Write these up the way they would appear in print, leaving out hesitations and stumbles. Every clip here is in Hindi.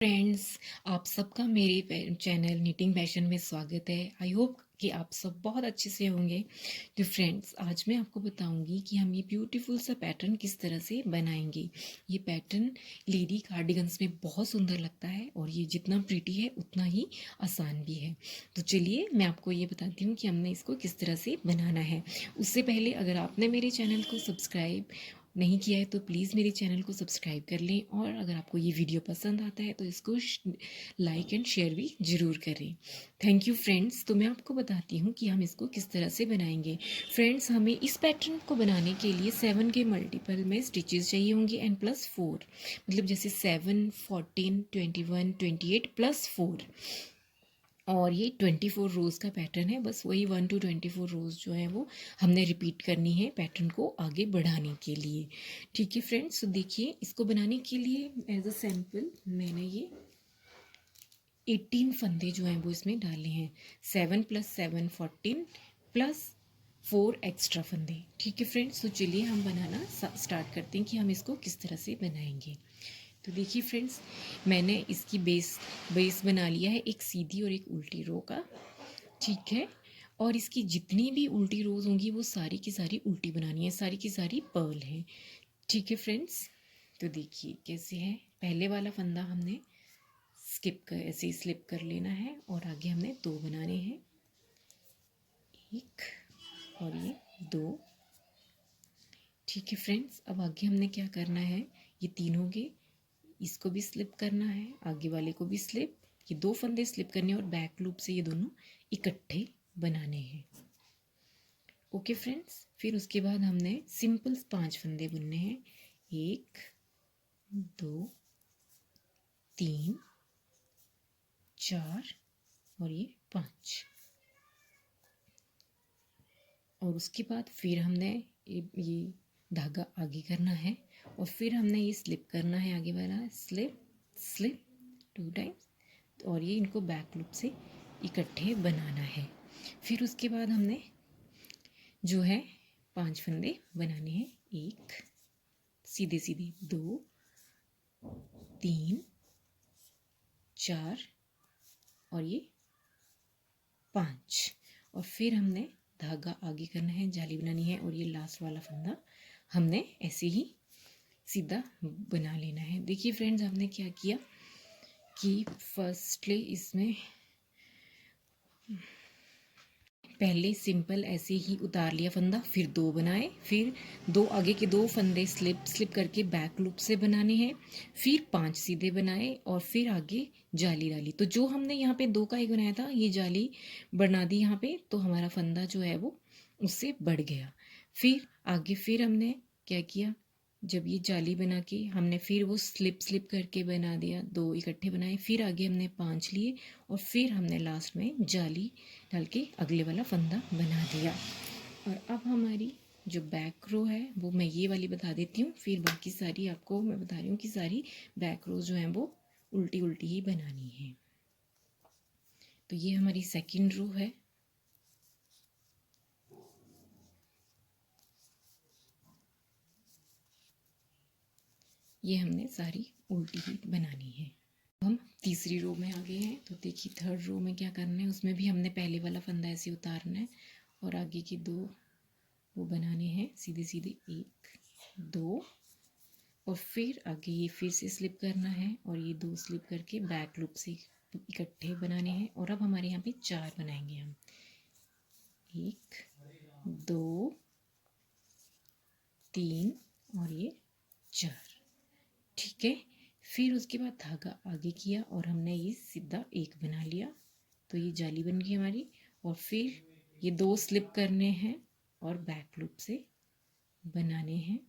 फ्रेंड्स, आप सबका मेरे चैनल निटिंग पैशन में स्वागत है। आई होप कि आप सब बहुत अच्छे से होंगे। तो फ्रेंड्स, आज मैं आपको बताऊंगी कि हम ये ब्यूटीफुल सा पैटर्न किस तरह से बनाएंगे। ये पैटर्न लेडी कार्डिगन्स में बहुत सुंदर लगता है और ये जितना प्रीटी है उतना ही आसान भी है। तो चलिए मैं आपको ये बताती हूँ कि हमने इसको किस तरह से बनाना है। उससे पहले अगर आपने मेरे चैनल को सब्सक्राइब नहीं किया है तो प्लीज़ मेरे चैनल को सब्सक्राइब कर लें, और अगर आपको ये वीडियो पसंद आता है तो इसको लाइक एंड शेयर भी ज़रूर करें। Thank you friends. तो मैं आपको बताती हूँ कि हम इसको किस तरह से बनाएंगे। फ्रेंड्स, हमें इस पैटर्न को बनाने के लिए 7 के मल्टीपल में स्टिचेस चाहिए होंगे एंड प्लस 4, मतलब जैसे 7, 14, 21, 28 प्लस 4। और ये 24 रोज़ का पैटर्न है। बस वही 1 to 24 रोज़ जो है वो हमने रिपीट करनी है पैटर्न को आगे बढ़ाने के लिए। ठीक है फ्रेंड्स, तो देखिए इसको बनाने के लिए एज अ सैम्पल मैंने ये 18 फंदे जो हैं वो इसमें डाले हैं। 7 + 7 14 प्लस 4 एक्स्ट्रा फंदे। ठीक है फ्रेंड्स, तो चलिए हम बनाना स्टार्ट करते हैं कि हम इसको किस तरह से बनाएंगे। तो देखिए फ्रेंड्स, मैंने इसकी बेस बना लिया है, एक सीधी और एक उल्टी रो का। ठीक है, और इसकी जितनी भी उल्टी रोज होंगी वो सारी की सारी उल्टी बनानी है, सारी की सारी पर्ल है। ठीक है फ्रेंड्स, तो देखिए कैसे है। पहले वाला फंदा हमने ऐसे ही स्लिप कर लेना है और आगे हमने 2 बनाने हैं, 1 और ये 2। ठीक है फ्रेंड्स, अब आगे हमने क्या करना है, ये 3 हो गए, इसको भी स्लिप करना है, आगे वाले को भी स्लिप, ये 2 फंदे स्लिप करने और बैक लूप से ये दोनों इकट्ठे बनाने हैं। ओके फ्रेंड्स, फिर उसके बाद हमने सिंपल 5 फंदे बुनने हैं, 1 2 3 4 और ये 5। और उसके बाद फिर हमने ये धागा आगे करना है और फिर हमने ये स्लिप करना है, आगे वाला स्लिप स्लिप 2 टाइम्स, और ये इनको बैक लूप से इकट्ठे बनाना है। फिर उसके बाद हमने जो है 5 फंदे बनाने हैं, 1 सीधे सीधे, 2 3 4 और ये 5। और फिर हमने धागा आगे करना है, जाली बनानी है, और ये लास्ट वाला फंदा हमने ऐसे ही सीधा बना लेना है। देखिए फ्रेंड्स, हमने क्या किया कि फर्स्टली इसमें पहले सिंपल ऐसे ही उतार लिया फंदा, फिर 2 बनाए, फिर 2 आगे के 2 फंदे स्लिप करके बैक लूप से बनाने हैं, फिर 5 सीधे बनाए और फिर आगे जाली डाली। तो जो हमने यहाँ पे 2 का एक बनाया था, ये जाली बना दी यहाँ पे, तो हमारा फंदा जो है वो उससे बढ़ गया। फिर आगे फिर हमने क्या किया, जब ये जाली बना के हमने फिर वो स्लिप करके बना दिया, 2 इकट्ठे बनाए, फिर आगे हमने 5 लिए और फिर हमने लास्ट में जाली डाल के अगले वाला फंदा बना दिया। और अब हमारी जो बैक रो है वो मैं ये वाली बता देती हूँ, फिर बाकी सारी आपको मैं बता रही हूँ कि सारी बैक रो जो हैं वो उल्टी उल्टी ही बनानी है। तो ये हमारी सेकंड रो है। ये हमने सारी उल्टी ही बनानी है। हम तीसरी रो में आ गए हैं। तो देखिए थर्ड रो में क्या करना है, उसमें भी हमने पहले वाला फंदा ऐसे उतारना है और आगे की 2 वो बनाने हैं सीधे सीधे, 1 2, और फिर आगे ये फिर से स्लिप करना है और ये 2 स्लिप करके बैक लूप से इकट्ठे बनाने हैं। और अब हमारे यहाँ पे 4 बनाएंगे हम, 1 2 3 और ये 4। ठीक है, फिर उसके बाद धागा आगे किया और हमने ये सीधा 1 बना लिया, तो ये जाली बन गई हमारी। और फिर ये 2 स्लिप करने हैं और बैक लूप से बनाने हैं,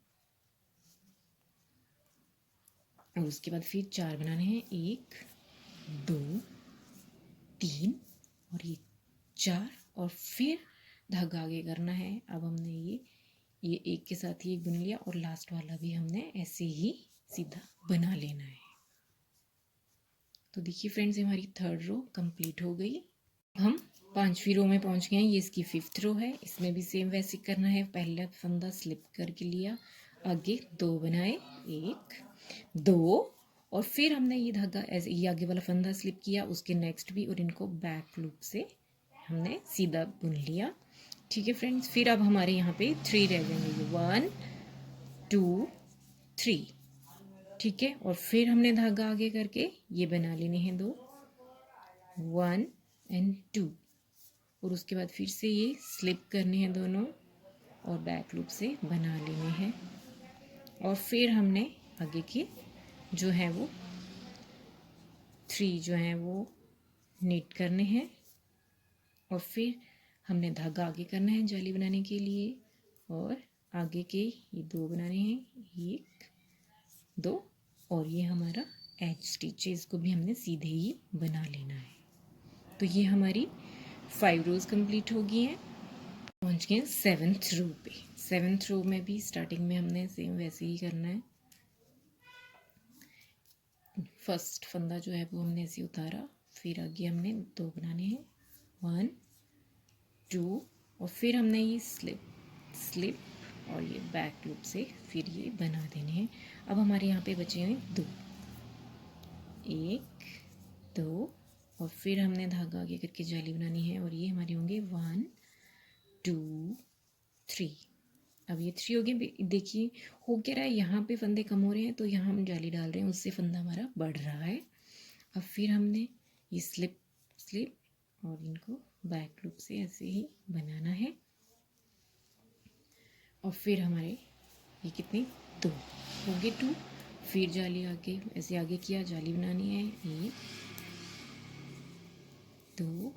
और उसके बाद फिर 4 बनाने हैं, 1 2 3 और ये 4, और फिर धागा आगे करना है। अब हमने ये एक के साथ ही एक बना लिया और लास्ट वाला भी हमने ऐसे ही सीधा बना लेना है। तो देखिए फ्रेंड्स, हमारी थर्ड रो कंप्लीट हो गई। हम 5वीं रो में पहुंच गए हैं। ये इसकी 5th रो है। इसमें भी सेम वैसे करना है, पहला फंदा स्लिप करके लिया, आगे 2 बनाए, 1 2 और फिर हमने ये धागा ऐसे ये आगे वाला फंदा स्लिप किया, उसके नेक्स्ट भी, और इनको बैक लूप से हमने सीधा बुन लिया। ठीक है फ्रेंड्स, फिर अब हमारे यहाँ पे 3 रह जाएंगे, 1 2 3। ठीक है, और फिर हमने धागा आगे करके ये बना लेने हैं 2, 1 एंड 2, और उसके बाद फिर से ये स्लिप करने हैं दोनों और बैक लूप से बना लेने हैं। और फिर हमने आगे के जो है वो 3 जो हैं वो नीट करने हैं, और फिर हमने धागा आगे करना है जाली बनाने के लिए, और आगे के ये 2 बनाने हैं, 1 2, और ये हमारा एज स्टिच है, इसको भी हमने सीधे ही बना लेना है। तो ये हमारी 5 रोज कंप्लीट हो गई हैं। पहुंच गए 7th रो पे। 7th रो में भी स्टार्टिंग में हमने सेम वैसे ही करना है। फर्स्ट फंदा जो है वो हमने ऐसे उतारा, फिर आगे हमने 2 बनाने हैं, 1 2, और फिर हमने ये स्लिप और ये बैक लूप से फिर ये बना देने हैं। अब हमारे यहाँ पे बचे हुए 2, 1 2, और फिर हमने धागा आगे करके जाली बनानी है, और ये हमारे होंगे 1 2 3। अब ये 3 हो गए। देखिए हो क्या रहा है, यहाँ पे फंदे कम हो रहे हैं तो यहाँ हम जाली डाल रहे हैं, उससे फंदा हमारा बढ़ रहा है। अब फिर हमने ये स्लिप और इनको बैक लूप से ऐसे ही बनाना है, और फिर हमारे ये कितने 2 हो गए, 2। फिर जाली आगे ऐसे आगे किया, जाली बनानी है 1 2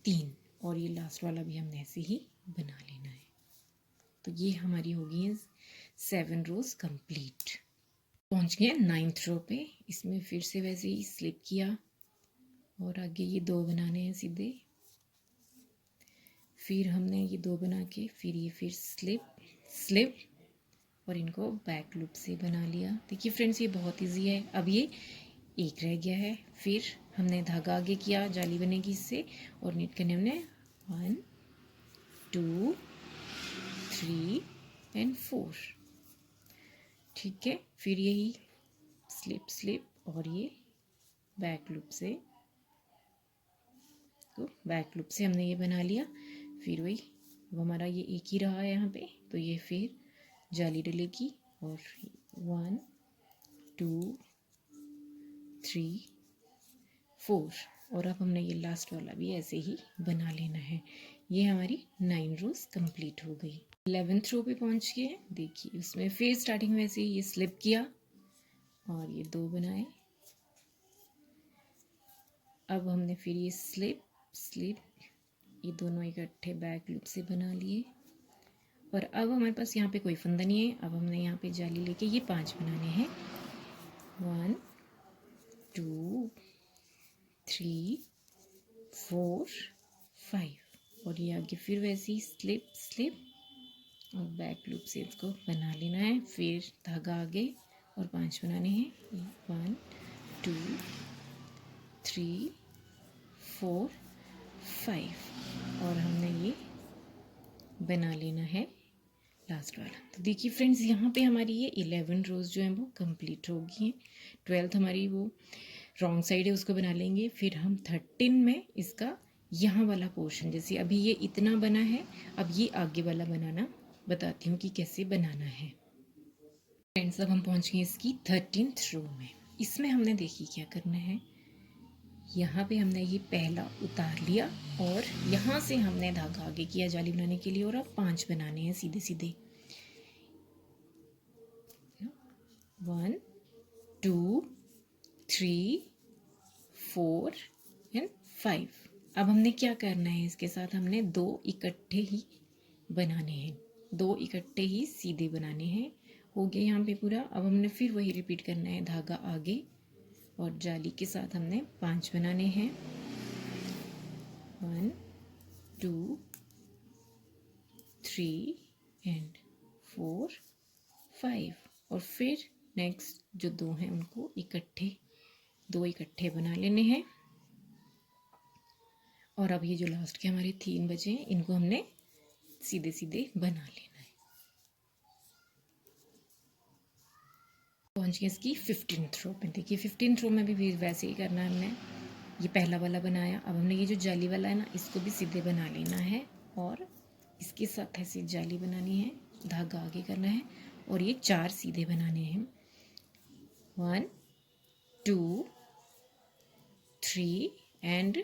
3, और ये लास्ट वाला भी हमने ऐसे ही बना लेना है। तो ये हमारी हो गई है 7 रोज कंप्लीट। पहुंच गए 9th रो पे। इसमें फिर से वैसे ही स्लिप किया, और आगे ये 2 बनाने हैं सीधे, फिर हमने ये 2 बना के फिर ये फिर स्लिप और इनको बैक लूप से बना लिया। देखिए फ्रेंड्स, ये बहुत इजी है। अब ये एक रह गया है, फिर हमने धागा आगे किया, जाली बनेगी इससे, और नीट करने हमने 1 2 3 एंड 4। ठीक है, फिर यही स्लिप और ये बैक लूप से, तो बैक लूप से हमने ये बना लिया। फिर वही अब हमारा ये एक ही रहा है यहाँ पे, तो ये फिर जाली डलेगी, और 1 2 3 4, और अब हमने ये लास्ट वाला भी ऐसे ही बना लेना है। ये हमारी 9 रोज कंप्लीट हो गई। 11th रो पे पहुंच गए हैं। देखिए उसमें फिर स्टार्टिंग में ऐसे ये स्लिप किया और ये 2 बनाए। अब हमने फिर ये स्लिप ये दोनों इकट्ठे बैक लूप से बना लिए, और अब हमारे पास यहाँ पे कोई फंदा नहीं है। अब हमने यहाँ पे जाली लेके ये 5 बनाने हैं, 1 2 3 4 5, और ये आगे फिर वैसे ही स्लिप और बैक लूप से इसको बना लेना है। फिर धागा आगे और 5 बनाने हैं, 1 2 3 4 5, और हमने ये बना लेना है लास्ट वाला। तो देखिए फ्रेंड्स, यहाँ पे हमारी ये 11 रोज जो है वो कंप्लीट हो गई हैं। 12th हमारी वो रॉन्ग साइड है, उसको बना लेंगे। फिर हम 13 में इसका यहाँ वाला पोर्शन, जैसे अभी ये इतना बना है, अब ये आगे वाला बनाना बताती हूँ कि कैसे बनाना है। फ्रेंड्स, अब हम पहुँच गए इसकी 13th रो में। इसमें हमने देखिए क्या करना है, यहाँ पे हमने ये पहला उतार लिया, और यहाँ से हमने धागा आगे किया जाली बनाने के लिए, और अब 5 बनाने हैं सीधे सीधे, 1 2 3 4 एंड 5। अब हमने क्या करना है, इसके साथ हमने 2 इकट्ठे ही बनाने हैं, 2 इकट्ठे ही सीधे बनाने हैं। हो गया यहाँ पे पूरा। अब हमने फिर वही रिपीट करना है, धागा आगे और जाली के साथ हमने 5 बनाने हैं, 1 2 3 एंड 4 5, और फिर नेक्स्ट जो 2 हैं उनको दो इकट्ठे बना लेने हैं। और अब ये जो लास्ट के हमारे 3 बचे हैं, इनको हमने सीधे सीधे बना लेना है। पहुंच गए इसकी 15th रो पे। देखिए 15th रो में भी वैसे ही करना है हमने। ये पहला वाला बनाया, अब हमने ये जो जाली वाला है ना, इसको भी सीधे बना लेना है और इसके साथ ऐसी जाली बनानी है, धागा आगे करना है और ये 4 सीधे बनाने हैं। 1 2 3 एंड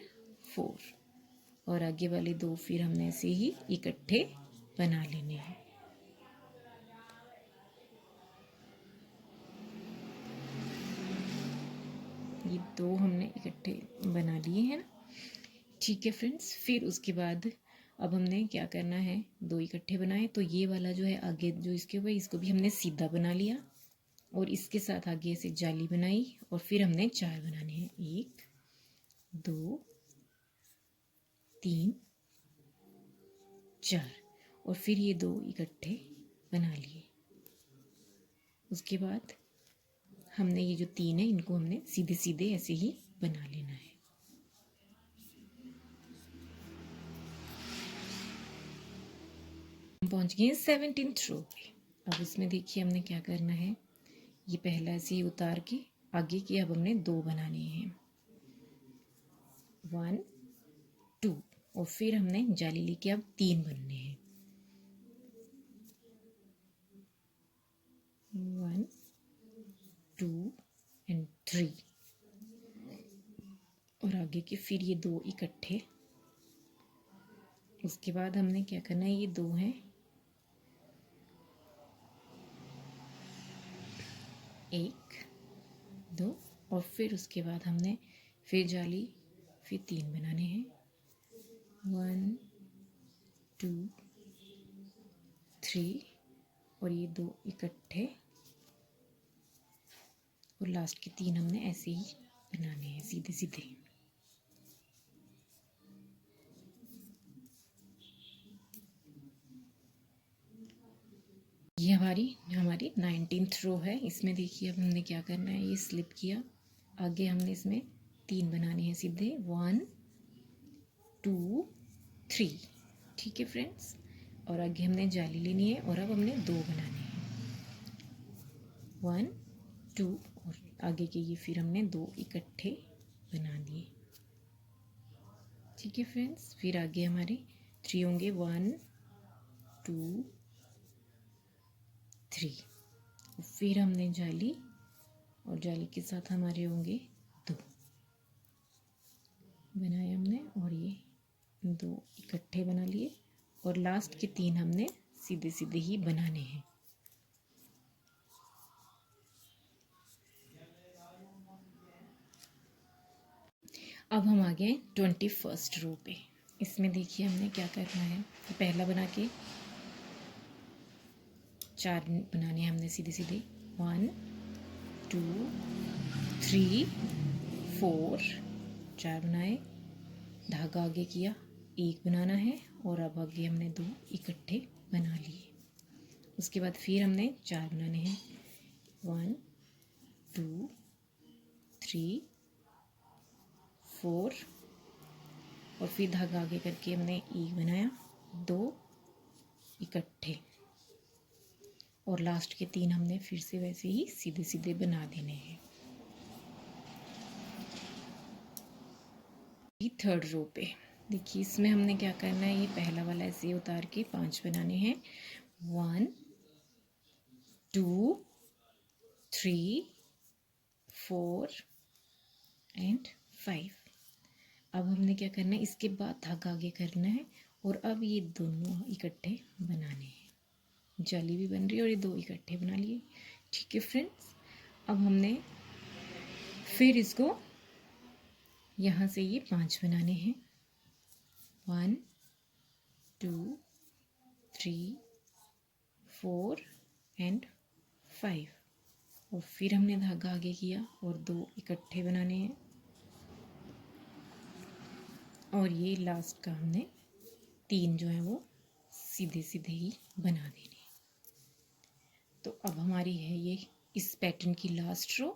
4 और आगे वाले 2 फिर हमने ऐसे ही इकट्ठे बना लेने हैं। ये 2 हमने इकट्ठे बना लिए हैं ना, ठीक है फ्रेंड्स। फिर उसके बाद अब हमने क्या करना है, 2 इकट्ठे बनाए तो ये वाला जो है आगे जो इसके ऊपर, इसको भी हमने सीधा बना लिया और इसके साथ आगे से जाली बनाई और फिर हमने 4 बनाने हैं। 1 2 3 4 और फिर ये 2 इकट्ठे बना लिए। उसके बाद हमने ये जो 3 है इनको हमने सीधे सीधे ऐसे ही बना लेना है। हम पहुंच गए 17th रो पे। अब इसमें देखिए हमने क्या करना है, ये पहला ऐसे ही उतार के आगे की अब हमने 2 बनाने हैं। 1 2 और फिर हमने जाली लेके अब 3 बनने हैं। 1 2 एंड 3 और आगे के फिर ये 2 इकट्ठे। उसके बाद हमने क्या करना है, ये 2 हैं, 1 2 और फिर उसके बाद हमने फिर जाली फिर 3 बनाने हैं। 1 2 3 और ये 2 इकट्ठे और लास्ट के 3 हमने ऐसे ही बनाने हैं सीधे सीधे। ये हमारी 19th रो है। इसमें देखिए अब हमने क्या करना है, ये स्लिप किया, आगे हमने इसमें 3 बनाने हैं सीधे। 1 2 3 ठीक है फ्रेंड्स, और आगे हमने जाली लेनी है और अब हमने 2 बनाने हैं। 1 2 और आगे के ये फिर हमने 2 इकट्ठे बना दिए, ठीक है फ्रेंड्स। फिर आगे हमारे 3 होंगे, 1 2 3 फिर हमने जाली और जाली के साथ हमारे होंगे 2 बनाए हमने और ये 2 इकट्ठे बना लिए और लास्ट के 3 हमने सीधे सीधे ही बनाने हैं। अब हम आ गए 21st रो पे। इसमें देखिए हमने क्या करना है, पहला बना के 4 बनाने हैं हमने सीधे सीधे। 1 2 3 4 4 बनाए, धागा आगे किया, 1 बनाना है और अब आगे हमने 2 इकट्ठे बना लिए। उसके बाद फिर हमने 4 बनाने हैं। 1 2 3 4 और फिर धागा आगे करके हमने 1 बनाया, 2 इकट्ठे और लास्ट के 3 हमने फिर से वैसे ही सीधे सीधे बना देने हैं। 3rd रो पे देखिए, इसमें हमने क्या करना है, ये पहला वाला ऐसे उतार के 5 बनाने हैं। 1 2 3 4 एंड 5। अब हमने क्या करना है, इसके बाद धागा आगे करना है और अब ये दोनों इकट्ठे बनाने हैं। जाली भी बन रही है और ये 2 इकट्ठे बना लिए, ठीक है फ्रेंड्स। अब हमने फिर इसको यहाँ से ये 5 बनाने हैं। 1 2 3 4 एंड 5 और फिर हमने धागा आगे किया और 2 इकट्ठे बनाने हैं और ये लास्ट का हमने 3 जो है वो सीधे सीधे ही बना देने। तो अब हमारी है ये इस पैटर्न की लास्ट रो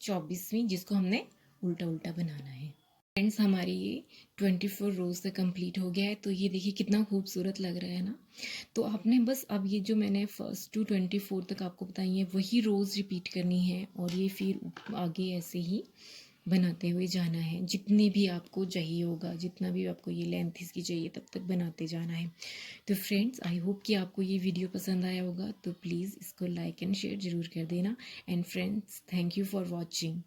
24वीं, जिसको हमने उल्टा उल्टा बनाना है। फ्रेंड्स हमारी ये 24 रोज़ तक कंप्लीट हो गया है, तो ये देखिए कितना खूबसूरत लग रहा है ना। तो आपने बस अब ये जो मैंने फर्स्ट टू 24 तक आपको बताई है वही रोज़ रिपीट करनी है, और ये फिर आगे ऐसे ही बनाते हुए जाना है, जितनी भी आपको चाहिए होगा, जितना भी आपको ये लेंथ इसकी चाहिए तब तक बनाते जाना है। तो फ्रेंड्स आई होप कि आपको ये वीडियो पसंद आया होगा, तो प्लीज़ इसको लाइक एंड शेयर ज़रूर कर देना। And friends thank you for watching.